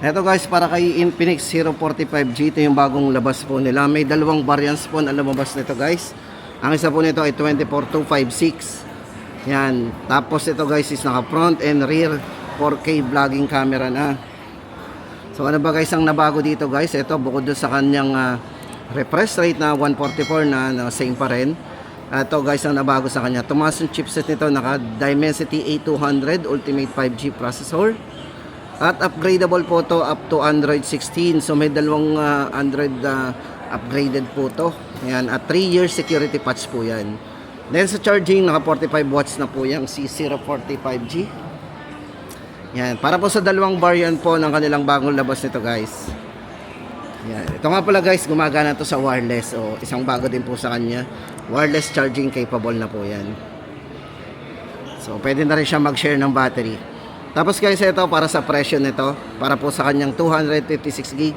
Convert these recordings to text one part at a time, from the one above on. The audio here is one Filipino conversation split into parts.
Eto guys, para kay Infinix 045G, ito yung bagong labas po nila. May dalawang variants po na lumabas nito guys. Ang isa po nito ay 24256. Yan. Tapos ito guys is naka front and rear 4K vlogging camera na. So ano ba guys ang nabago dito guys? Ito bukod doon sa kanyang refresh rate na 144 na same pa rin. Ito guys ang nabago sa kanya. Tumaas yung chipset nito, naka Dimensity A200 Ultimate 5G processor. At upgradable po to up to Android 16. So may dalawang Android upgraded po to. Ayan, at 3 years security patch po yan. Then sa charging, naka 45 watts na po yung C045G. Yan, para po sa dalawang variant po ng kanilang bagong labas nito guys. Yan. Ito nga pala guys, gumagana to sa wireless. O isang bago din po sa kanya. Wireless charging capable na po yan. So pwede na rin siya mag-share ng battery. Tapos guys, ito para sa presyo nito, para po sa kanyang 256 gig,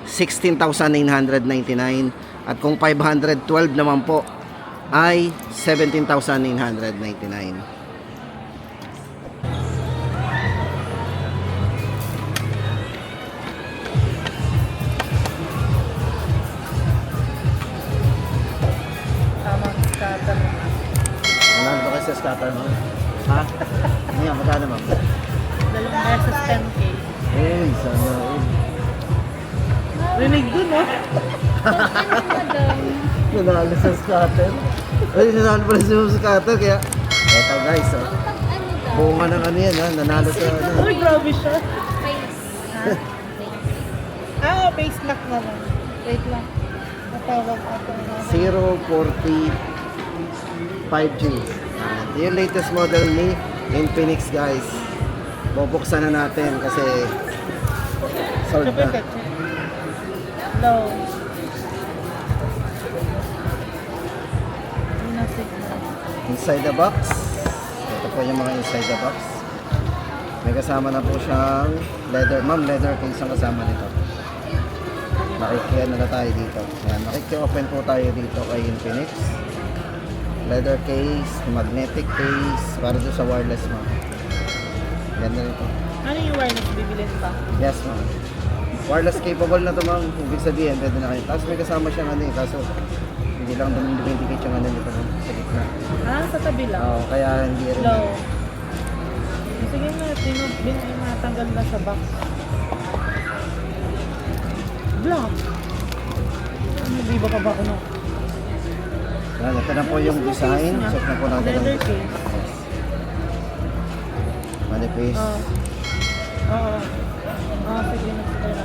16,999. At kung 512 naman po, ay 17,999. Tamang scatter. Ano ba kasi sa scatter mo? Ha? Ano yan? Magkano ma'am? 2 beses 10K. Uy, sana. Rinig dun, oh. Nanalo sa scatter. Ay, nanalo pala sa scatter. Kaya, eto guys, oh. Bunga ng ano yan, ha? Nanalo sa ano. Uy, grabe siya. Face lock naman. Wait lang. Natawag ako na. 040 5G. Yung latest model ni Infinix guys. Bubuksan na natin kasi sold na. Low. Yun ang signal. Inside the box. Ito po yung mga inside the box. May kasama na po siyang leather. Ma'am, leather case ang kasama nito. Makikiyan na tayo dito. Ayan, makiki-open po tayo dito kay Infinix. Leather case, magnetic case, para doon sa wireless mo. Ganda nito. Ano yung wireless bibilin pa? Yes ma'am. Wireless capable na ito ma'am. Ibig sabihin, pwede na kayo. Tapos may kasama siyang ano eh, kaso hindi lang dumindikit yung ano nito ma'am, sa gitna. Sa tabi lang? Oo, kaya hindi rin. Low. Sige na, tinubin ay matanggal na sa box. Block. Ano, di ba ka ba ano? Yan, ito na po yung design. Check na po natin ang Leather design. case. Yes. Manipis. Oo. Sige na, sige na.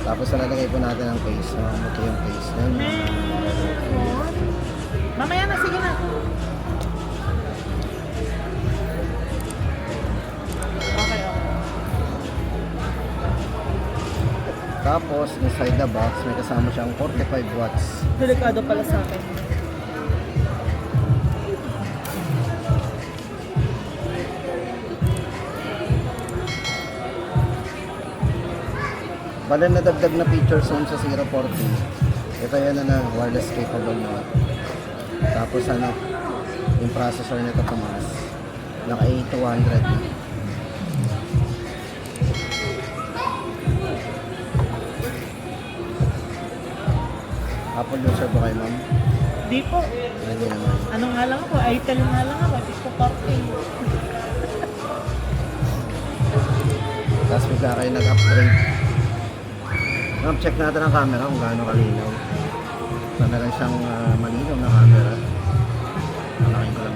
Tapos nalalagay po natin ang case. Ito yung case. Yan. Mamaya na, sige na. Okay. Tapos, inside the box, may kasama siyang 45 watts. Delikado pala sa akin. Bale na dagdag na features on sa 040. Ito yan na wireless capable na. Tapos ano, yung processor nito tumaas. Naka A200. Apple user ba kayo ma'am? Di po. Hindi naman. Ano nga lang ako? Itel nga lang ako. Di ko parking. Tapos bigla kayo nag-upgrade. Ma'am, check natin ang camera kung gaano kalinaw. Meron siyang malinaw na camera. Malaking ko lang.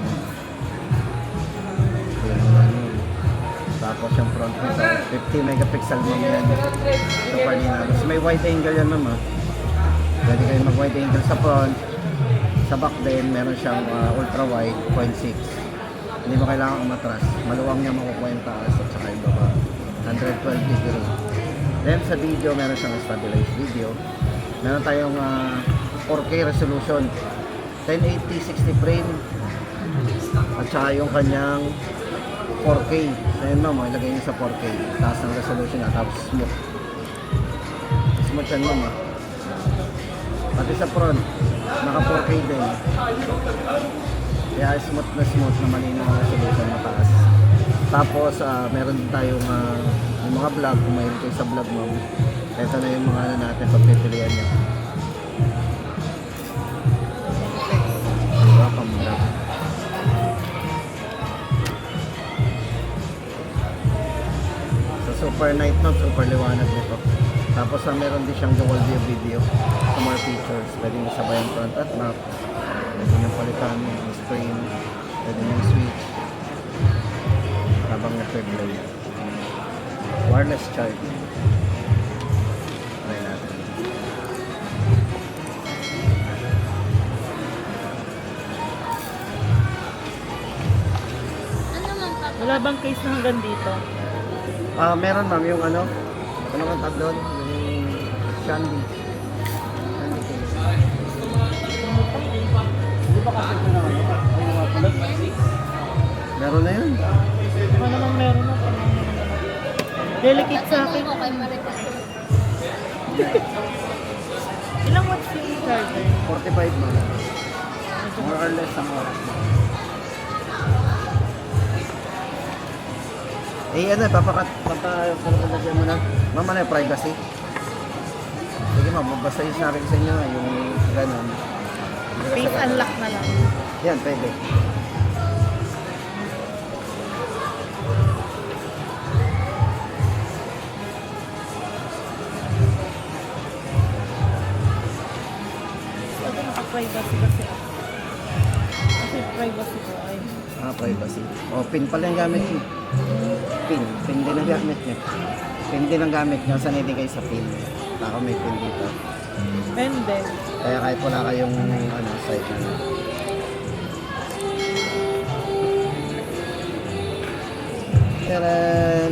Tapos yung front nito, 50 megapixel ma'am yan. Super linaw. Tapos may wide angle yan ma'am. Pwede kayo mag-wide angle sa front. Sa back din, meron siyang ultra wide 0.6. Hindi mo kailangan umatras. Maluwang niya makukuha yung taas at saka yung baba. 112 degree. Then sa video, meron siyang stabilized video. Meron tayong 4K resolution. 1080 60 frame. At saka yung kanyang 4K. Ayun ma'am, ilagay niyo sa 4K. Taas ng resolution na. Tapos smooth. Smooth yan ma'am. Pati sa front, naka 4K din. Kaya smooth na malinaw ang resolution, mataas. Tapos meron din tayong mga vlog, kung mahilig kayo sa vlog mo, ito na yung mga ano natin, pagpipilian nyo. Diba, pang-vlog. Sa super night mode, super liwanag nito. Tapos meron din siyang dual view video. So more features, pwede nyo sabay ang front at back. Pwede nyo palitan yung screen, pwede nyo switch habang nag-play. Wireless charge. Try natin. Wala bang case na hanggang dito? Meron ma'am yung ano ang tag doon? Yung Shandy. Shandy case. Hindi ba kasi ito na ano? Meron na yun. Ano naman meron na? Delicate sa akin. Ilang watts yung charger? 45 ma'am. More or less ang oras mo. Ano, papalagyan mo na. Ma'am, ano yung privacy? Sige ma'am, basta yung sabi ko sa inyo, yung gano'n. Face unlock na lang. Yan, pwede. Sabi naka-privacy kasi ako. Kasi privacy ko ay... Privacy. Pin pala yung gamit niyo. Pin din ang gamit niyo. Pin din ang gamit niyo. Sanay din kayo sa pin. Ako may pin dito. Hindi. Kaya kahit wala kayong site na. Taran!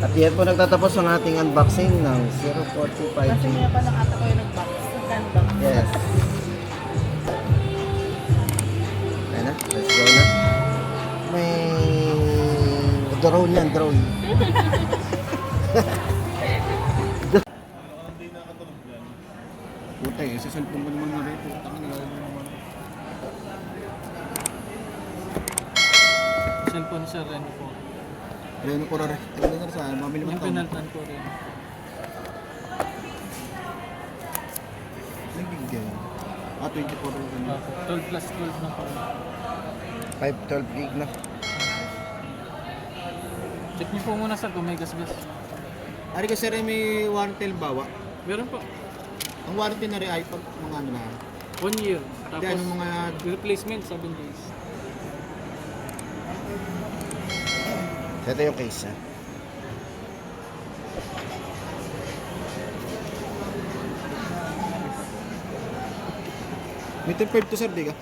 At yan po nagtatapos ang ating unboxing ng 045G. Kasi nga pa ng ata ko yung nag-box. Nag-box. Yes. Ayan na, let's go na. May drone yan, drone. Puta eh, sa cellphone mo naman na rin. Puta ka nila naman. Cellphone sa Reno po. Reno ko rin. Ano na sa mamili mo Yung taon. pinaltan ko rin. Nagigay. 24 rin. 12 plus 12 na po. 512 gig na. Check niyo po muna sir kung may gas-gas. Ari kasi rin may warranty bawa. Meron po. Ang warranty na rin ay pag mga ano na. 1 year. Hindi, Tapos anong mga replacement 7 days. Ito yung case, ha? may 5 to sir, di ka?